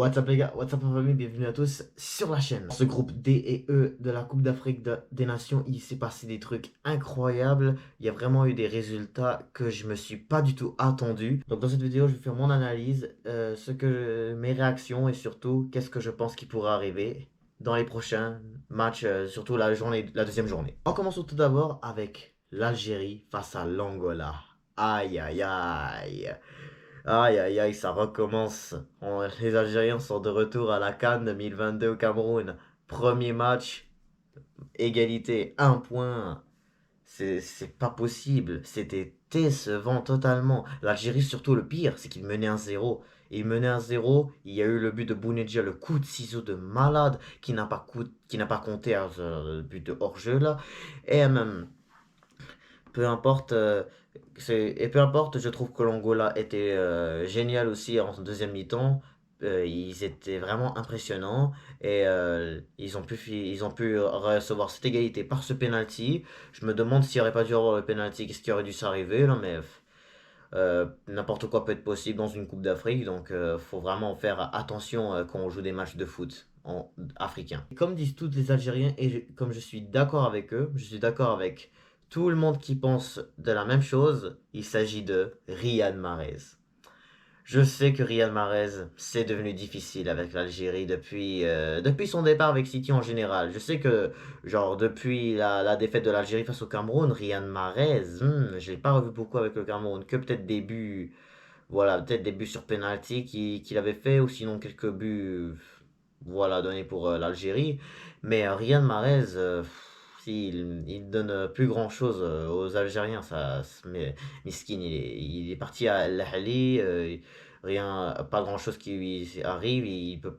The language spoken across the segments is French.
What's up les gars, what's up ma famille, bienvenue à tous sur la chaîne. Dans ce groupe D et E de la Coupe d'Afrique des Nations, il s'est passé des trucs incroyables. Il y a vraiment eu des résultats que je me suis pas du tout attendu. Donc dans cette vidéo, je vais faire mon analyse, mes réactions et surtout qu'est-ce que je pense qui pourra arriver dans les prochains matchs, surtout la deuxième journée. On commence tout d'abord avec l'Algérie face à l'Angola. Aïe aïe aïe. Aïe aïe aïe, ça recommence. Les Algériens sont de retour à la CAN 2022 au Cameroun. Premier match, égalité, un point. C'est pas possible. C'était décevant totalement. L'Algérie, surtout le pire, c'est qu'il menait 1-0. Il menait 1-0. Il y a eu le but de Bounedjah, le coup de ciseau de malade qui n'a pas compté à le but de hors-jeu là. Et peu importe, peu importe, je trouve que l'Angola était génial aussi en deuxième mi-temps. Ils étaient vraiment impressionnants et ils ont pu recevoir cette égalité par ce penalty. Je me demande s'il n'y aurait pas dû avoir le penalty, qu'est-ce qui aurait dû s'arriver là, mais n'importe quoi peut être possible dans une Coupe d'Afrique, donc faut vraiment faire attention quand on joue des matchs de foot africains. Comme disent tous les Algériens, et comme je suis d'accord avec eux, je suis d'accord avec tout le monde qui pense de la même chose, il s'agit de Riyad Mahrez. Je sais que Riyad Mahrez, c'est devenu difficile avec l'Algérie depuis son départ avec City en général. Je sais que, genre, depuis la défaite de l'Algérie face au Cameroun, Riyad Mahrez, je l'ai pas revu beaucoup avec le Cameroun, que peut-être des buts, voilà, peut-être des buts sur penalty qu'il avait fait, ou sinon quelques buts, voilà, donnés pour l'Algérie. Mais Riyad Mahrez, il donne plus grand-chose aux Algériens. Mais Miskin, il est parti à l'Ahli, rien, pas grand-chose qui lui arrive.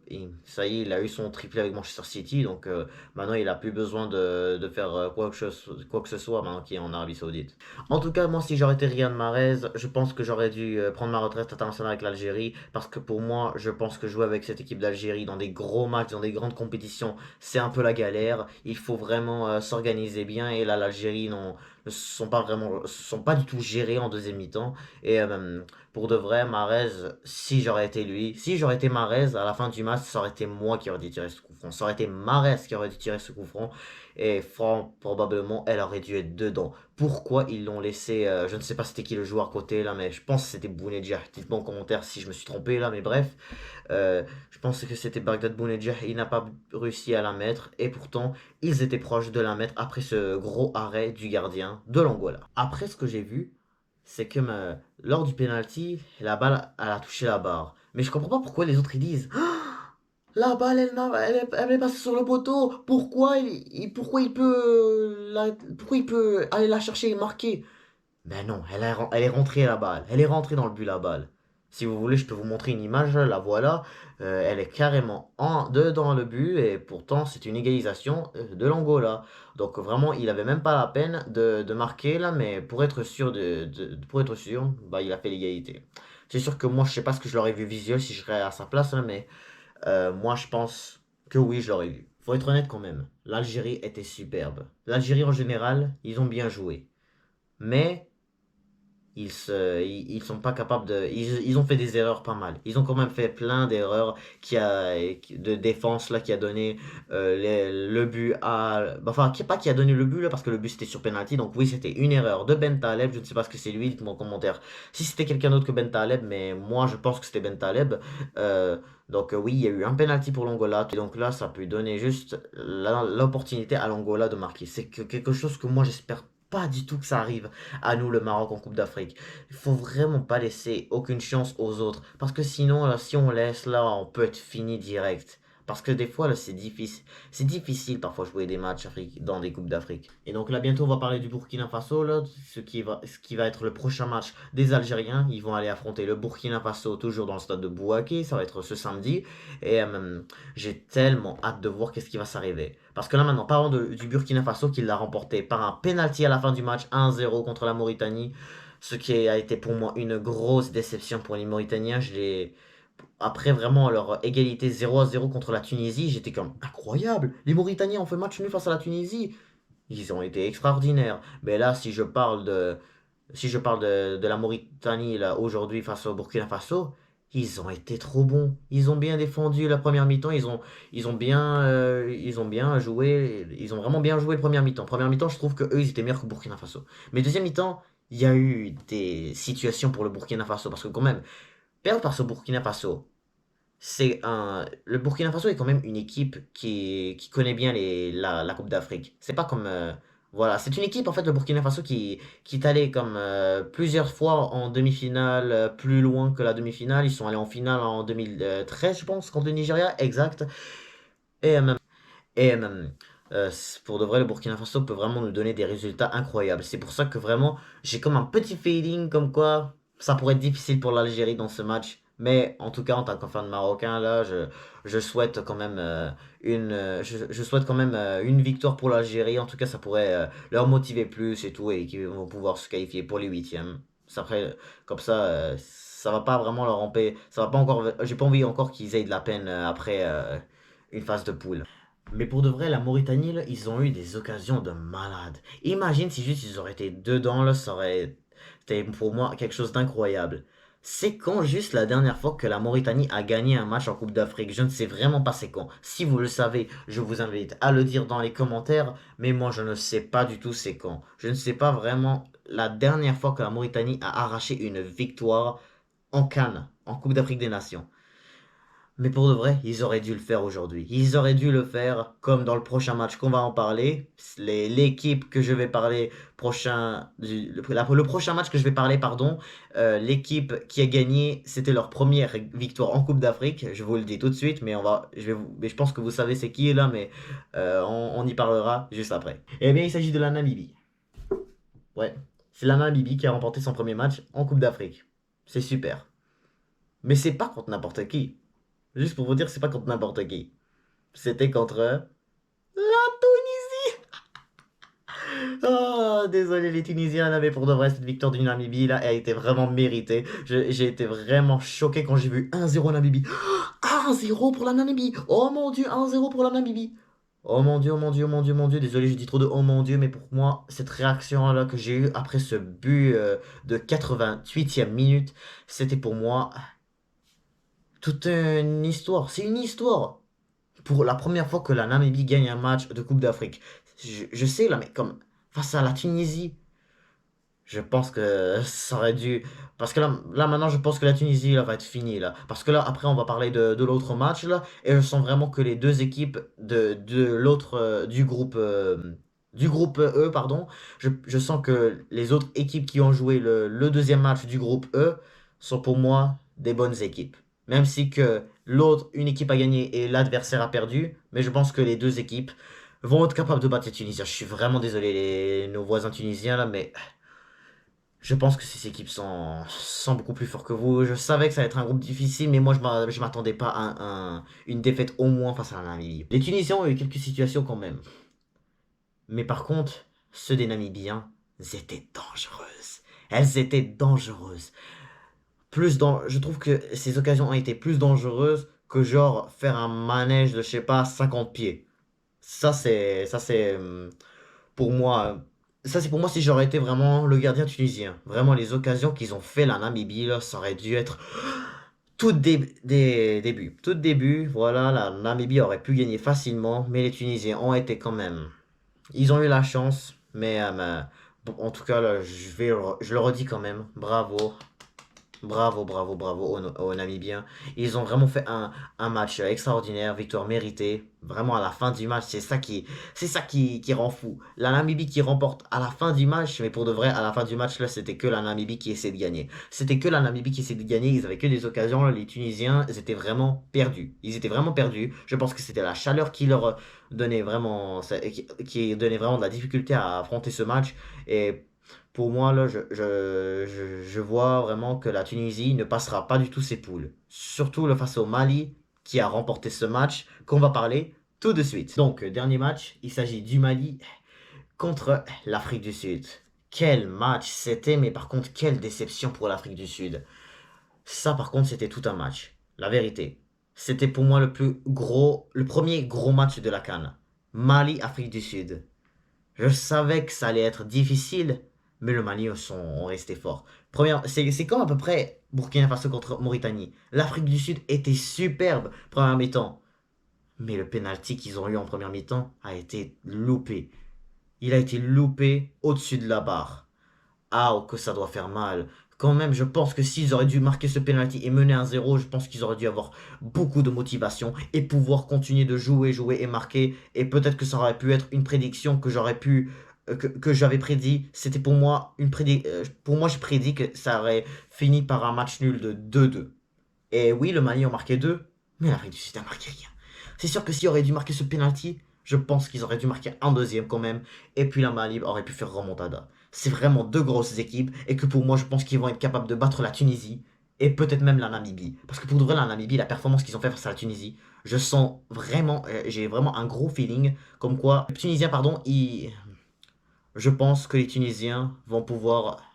Ça y est, il a eu son triplé avec Manchester City, donc maintenant il a plus besoin de faire quoi que ce soit maintenant qu'il est en Arabie Saoudite. En tout cas, moi, si j'aurais été Riyad Mahrez, je pense que j'aurais dû prendre ma retraite internationale avec l'Algérie, parce que pour moi, je pense que jouer avec cette équipe d'Algérie dans des gros matchs, dans des grandes compétitions, c'est un peu la galère. Il faut vraiment s'organiser bien, et là, l'Algérie ne sont pas du tout gérés en deuxième mi-temps. Et pour de vrai, Mahrez, si j'aurais été Mahrez, à la fin du match, ça aurait été moi qui aurais dû tirer ce coup franc. Ça aurait été Mahrez qui aurait dû tirer ce coup franc. Et probablement, elle aurait dû être dedans. Pourquoi ils l'ont laissé, je ne sais pas c'était qui le joueur côté là, mais je pense que c'était Bounedjah. Dites-moi en commentaire si je me suis trompé là, mais bref. Je pense que c'était Bagdad Bounedjah. Il n'a pas réussi à la mettre. Et pourtant, ils étaient proches de la mettre après ce gros arrêt du gardien de l'Angola. Après, ce que j'ai vu, c'est que lors du penalty, la balle elle a touché la barre. Mais je comprends pas pourquoi les autres ils disent la balle elle est passée sur le poteau. Pourquoi il peut aller la chercher et marquer? Ben non, elle est rentrée la balle. Elle est rentrée dans le but la balle. Si vous voulez, je peux vous montrer une image, la voilà. Elle est carrément dedans le but et pourtant c'est une égalisation de l'Angola. Donc vraiment, il avait même pas la peine de marquer là, mais pour être sûr pour être sûr, bah il a fait l'égalité. C'est sûr que moi je sais pas ce que je l'aurais vu visuel si je serais à sa place, hein, mais moi je pense que oui, je l'aurais vu. Faut être honnête quand même. L'Algérie était superbe. L'Algérie en général, ils ont bien joué. Mais ils sont pas capables ils ont fait des erreurs pas mal. Ils ont quand même fait plein d'erreurs de défense là qui a donné le but enfin qui a donné le but là parce que le but c'était sur penalty. Donc oui, c'était une erreur de Ben Taleb. Je ne sais pas ce que c'est lui, dites-moi en commentaire si c'était quelqu'un d'autre que Ben Taleb, mais moi je pense que c'était Ben Taleb. Oui, il y a eu un penalty pour l'Angola. Et donc là, ça peut donner juste l'opportunité à l'Angola de marquer. C'est quelque chose que moi j'espère pas du tout que ça arrive à nous, le Maroc, en Coupe d'Afrique. Il faut vraiment pas laisser aucune chance aux autres. Parce que sinon, là, si on laisse, là, on peut être fini direct. Parce que des fois, là, c'est difficile. C'est difficile parfois jouer des matchs dans des Coupes d'Afrique. Et donc là, bientôt, on va parler du Burkina Faso, là, ce qui va être le prochain match des Algériens. Ils vont aller affronter le Burkina Faso, toujours dans le stade de Bouaké. Ça va être ce samedi. Et j'ai tellement hâte de voir qu'est-ce qui va s'arriver. Parce que là maintenant, parlons du Burkina Faso qui l'a remporté par un penalty à la fin du match 1-0 contre la Mauritanie. Ce qui a été pour moi une grosse déception pour les Mauritaniens. Après vraiment leur égalité 0-0 contre la Tunisie, j'étais comme incroyable. Les Mauritaniens ont fait match nul face à la Tunisie. Ils ont été extraordinaires. Mais là, si je parle de la Mauritanie là aujourd'hui face au Burkina Faso, ils ont été trop bons. Ils ont bien défendu la première mi-temps. Ils ont bien joué. Ils ont vraiment bien joué le premier mi-temps. Première mi-temps, je trouve que eux, ils étaient meilleurs que Burkina Faso. Mais deuxième mi-temps, il y a eu des situations pour le Burkina Faso. Parce que quand même, perdre par ce Burkina Faso, le Burkina Faso est quand même une équipe qui connaît bien la Coupe d'Afrique. C'est pas comme, voilà, c'est une équipe en fait, le Burkina Faso qui est allé comme plusieurs fois en demi-finale, plus loin que la demi-finale. Ils sont allés en finale en 2013, je pense, contre le Nigeria, exact. Et même, et même, pour de vrai, le Burkina Faso peut vraiment nous donner des résultats incroyables. C'est pour ça que vraiment, j'ai comme un petit feeling comme quoi ça pourrait être difficile pour l'Algérie dans ce match. Mais en tout cas, en tant que fan marocain, là, je souhaite quand même je souhaite quand même une victoire pour l'Algérie. En tout cas, ça pourrait leur motiver plus et tout, et qu'ils vont pouvoir se qualifier pour les huitièmes. Ça ferait comme ça va pas vraiment leur empêcher. Ça va pas encore. J'ai pas envie encore qu'ils aient de la peine après une phase de poule. Mais pour de vrai, la Mauritanie, là, ils ont eu des occasions de malade. Imagine si juste ils auraient été dedans, là, ça aurait été pour moi quelque chose d'incroyable. C'est quand juste la dernière fois que la Mauritanie a gagné un match en Coupe d'Afrique? Je ne sais vraiment pas c'est quand. Si vous le savez, je vous invite à le dire dans les commentaires, mais moi je ne sais pas du tout c'est quand. Je ne sais pas vraiment la dernière fois que la Mauritanie a arraché une victoire en Cannes, en Coupe d'Afrique des Nations. Mais pour de vrai, ils auraient dû le faire aujourd'hui. Ils auraient dû le faire comme dans le prochain match qu'on va en parler. L'équipe que je vais parler le prochain match que je vais parler, pardon, l'équipe qui a gagné, c'était leur première victoire en Coupe d'Afrique. Je vous le dis tout de suite, mais je pense que vous savez c'est qui est là, mais on y parlera juste après. Eh bien, il s'agit de la Namibie. Ouais, c'est la Namibie qui a remporté son premier match en Coupe d'Afrique. C'est super. Mais c'est pas contre n'importe qui. Juste pour vous dire, c'est pas contre n'importe qui. C'était contre la Tunisie. Oh, désolé les Tunisiens, là, mais pour de vrai, cette victoire du Namibie, là, elle a été vraiment méritée. J'ai été vraiment choqué quand j'ai vu 1-0 Namibie. 1-0 pour la Namibie. Oh mon Dieu, 1-0 pour la Namibie. Oh mon Dieu, oh mon Dieu, oh mon Dieu, oh mon Dieu. Désolé, je dis trop de oh mon Dieu, mais pour moi, cette réaction-là que j'ai eue après ce but de 88e minute, c'était pour moi toute une histoire. C'est une histoire. Pour la première fois que la Namibie gagne un match de Coupe d'Afrique. Je sais là, mais comme face à la Tunisie, je pense que ça aurait dû. Parce que là maintenant, je pense que la Tunisie là, va être finie là. Parce que là, après, on va parler de l'autre match là. Et je sens vraiment que les deux équipes de l'autre du groupe E, pardon. Je sens que les autres équipes qui ont joué le deuxième match du groupe E sont pour moi des bonnes équipes. Même si que une équipe a gagné et l'adversaire a perdu. Mais je pense que les deux équipes vont être capables de battre les Tunisiens. Je suis vraiment désolé, nos voisins tunisiens là, mais je pense que ces équipes sont beaucoup plus fortes que vous. Je savais que ça allait être un groupe difficile, mais moi je m'attendais pas à une défaite au moins face à la Namibie. Les Tunisiens ont eu quelques situations quand même. Mais par contre, ceux des Namibiens, elles étaient dangereuses. Elles étaient dangereuses. Je trouve que ces occasions ont été plus dangereuses que genre faire un manège de, je sais pas, 50 pieds. Ça c'est pour moi. Ça c'est pour moi si j'aurais été vraiment le gardien tunisien. Vraiment les occasions qu'ils ont fait la Namibie, là, ça aurait dû être tout début. Tout début, voilà, la Namibie aurait pu gagner facilement, mais les Tunisiens ont été quand même. Ils ont eu la chance, mais bon, en tout cas, là, je le redis quand même. Bravo. Bravo, bravo, bravo aux Namibiens. Ils ont vraiment fait un match extraordinaire, victoire méritée. Vraiment à la fin du match, c'est ça qui rend fou. La Namibie qui remporte à la fin du match, mais pour de vrai, à la fin du match, là, c'était que la Namibie qui essaie de gagner. C'était que la Namibie qui essaie de gagner. Ils avaient que des occasions. Là, les Tunisiens, ils étaient vraiment perdus. Ils étaient vraiment perdus. Je pense que c'était la chaleur qui leur donnait vraiment, qui donnait vraiment de la difficulté à affronter ce match. Et pour moi, là, je vois vraiment que la Tunisie ne passera pas du tout ses poules. Surtout le face au Mali, qui a remporté ce match, qu'on va parler tout de suite. Donc, dernier match, il s'agit du Mali contre l'Afrique du Sud. Quel match c'était, mais par contre, quelle déception pour l'Afrique du Sud. Ça, par contre, c'était tout un match. La vérité. C'était pour moi le premier gros match de la CAN. Mali-Afrique du Sud. Je savais que ça allait être difficile, mais le Mali ont resté forts. C'est comme à peu près Burkina Faso contre Mauritanie. L'Afrique du Sud était superbe première mi-temps. Mais le penalty qu'ils ont eu en première mi-temps a été loupé. Il a été loupé au-dessus de la barre. Ah, oh, que ça doit faire mal. Quand même, je pense que s'ils auraient dû marquer ce penalty et mener 1-0, je pense qu'ils auraient dû avoir beaucoup de motivation et pouvoir continuer de jouer, jouer et marquer. Et peut-être que ça aurait pu être une prédiction que j'aurais pu, que j'avais prédit. C'était pour moi pour moi, je prédis que ça aurait fini par un match nul de 2-2. Et oui, le Mali a marqué 2, mais l'Afrique du Sud a marqué rien. C'est sûr que s'ils auraient dû marquer ce penalty, je pense qu'ils auraient dû marquer un deuxième quand même. Et puis la Mali aurait pu faire remontada. C'est vraiment deux grosses équipes. Et que pour moi, je pense qu'ils vont être capables de battre la Tunisie. Et peut-être même la Namibie. Parce que pour de vrai, la Namibie, la performance qu'ils ont fait face à la Tunisie, je sens vraiment, j'ai vraiment un gros feeling. Comme quoi, les Tunisiens, pardon, je pense que les Tunisiens vont pouvoir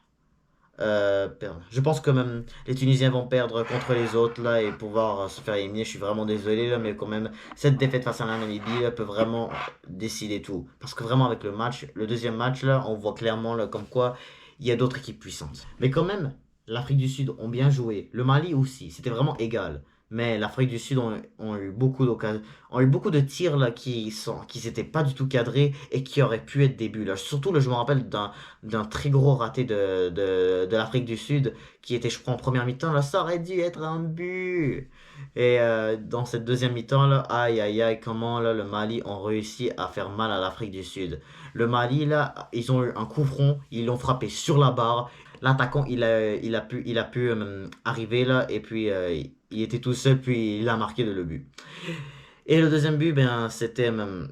perdre. Je pense que même les Tunisiens vont perdre contre les autres là et pouvoir se faire éliminer. Je suis vraiment désolé là, mais quand même, cette défaite face à la Namibie là, peut vraiment décider tout. Parce que vraiment avec le match, le deuxième match là, on voit clairement là, comme quoi il y a d'autres équipes puissantes. Mais quand même, l'Afrique du Sud ont bien joué. Le Mali aussi, c'était vraiment égal. Mais l'Afrique du Sud ont eu beaucoup d'occasions, ont eu beaucoup de tirs là qui s'étaient pas du tout cadrés et qui auraient pu être des buts là. Surtout là, je me rappelle d'un très gros raté de l'Afrique du Sud qui était, je crois, en première mi-temps là, ça aurait dû être un but. Et dans cette deuxième mi-temps là, aïe aïe aïe, comment là le Mali ont réussi à faire mal à l'Afrique du Sud. Le Mali là, ils ont eu un coup franc, ils l'ont frappé sur la barre. L'attaquant, il a pu arriver là et puis il était tout seul puis il a marqué le but. Et le deuxième but, ben c'était une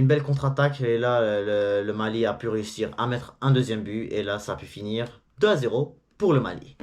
belle contre-attaque et là le Mali a pu réussir à mettre un deuxième but et là ça a pu finir 2-0 pour le Mali.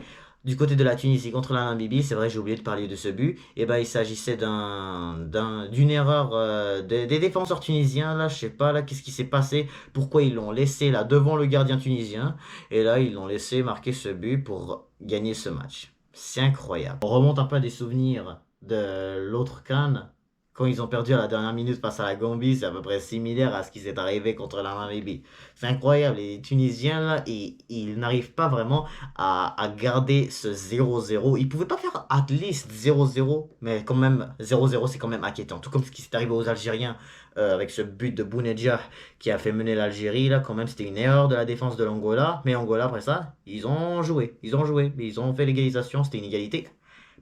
Du côté de la Tunisie contre la Namibie, c'est vrai, j'ai oublié de parler de ce but. Et ben, il s'agissait d'une erreur des défenseurs tunisiens. Là, je sais pas là, qu'est-ce qui s'est passé, pourquoi ils l'ont laissé là devant le gardien tunisien. Et là, ils l'ont laissé marquer ce but pour gagner ce match. C'est incroyable. On remonte un peu à des souvenirs de l'autre CAN. Quand ils ont perdu à la dernière minute face à la Gambie, c'est à peu près similaire à ce qui s'est arrivé contre la Namibie. C'est incroyable, les Tunisiens, là, ils n'arrivent pas vraiment à garder ce 0-0. Ils pouvaient pas faire at least 0-0, mais quand même, 0-0, c'est quand même inquiétant. Tout comme ce qui s'est arrivé aux Algériens avec ce but de Bounedjah qui a fait mener l'Algérie, là, quand même, c'était une erreur de la défense de l'Angola. Mais Angola, après ça, ils ont joué, ils ont fait l'égalisation, c'était une égalité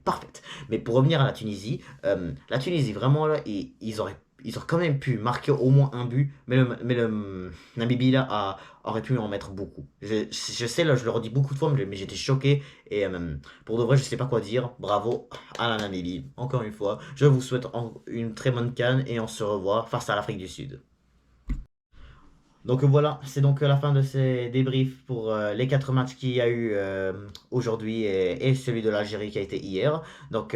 parfaite. Mais pour revenir à la Tunisie vraiment là, ils auraient quand même pu marquer au moins un but, mais le Namibie là aurait pu en mettre beaucoup. Je sais là, je le redis beaucoup de fois, mais j'étais choqué et pour de vrai, je sais pas quoi dire. Bravo à la Namibie. Encore une fois, je vous souhaite une très bonne CAN et on se revoit face à l'Afrique du Sud. Donc voilà, c'est donc la fin de ces débriefs pour les quatre matchs qu'il y a eu aujourd'hui et celui de l'Algérie qui a été hier. Donc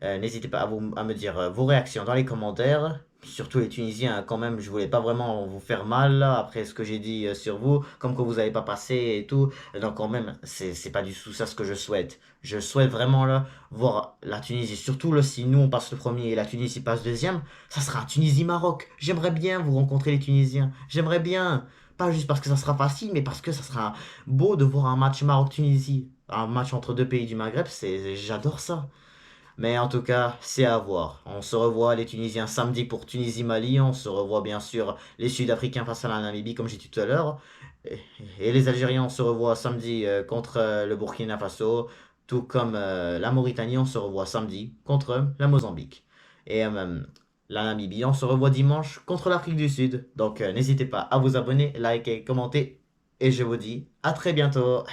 n'hésitez pas à me dire vos réactions dans les commentaires. Surtout les Tunisiens, quand même, je voulais pas vraiment vous faire mal là, après ce que j'ai dit sur vous, comme que vous n'avez pas passé et tout. Donc quand même, c'est pas du tout ça ce que je souhaite. Je souhaite vraiment là voir la Tunisie, surtout là, si nous on passe le premier et la Tunisie passe deuxième, ça sera un Tunisie-Maroc. J'aimerais bien vous rencontrer les Tunisiens. J'aimerais bien. Pas juste parce que ça sera facile, mais parce que ça sera beau de voir un match Maroc-Tunisie. Un match entre deux pays du Maghreb, j'adore ça. Mais en tout cas, c'est à voir. On se revoit les Tunisiens samedi pour Tunisie-Mali. On se revoit bien sûr les Sud-Africains face à la Namibie, comme j'ai dit tout à l'heure. Et, et les Algériens, on se revoit samedi contre le Burkina Faso. Tout comme la Mauritanie, on se revoit samedi contre la Mozambique. Et la Namibie, on se revoit dimanche contre l'Afrique du Sud. Donc n'hésitez pas à vous abonner, liker, commenter. Et je vous dis à très bientôt.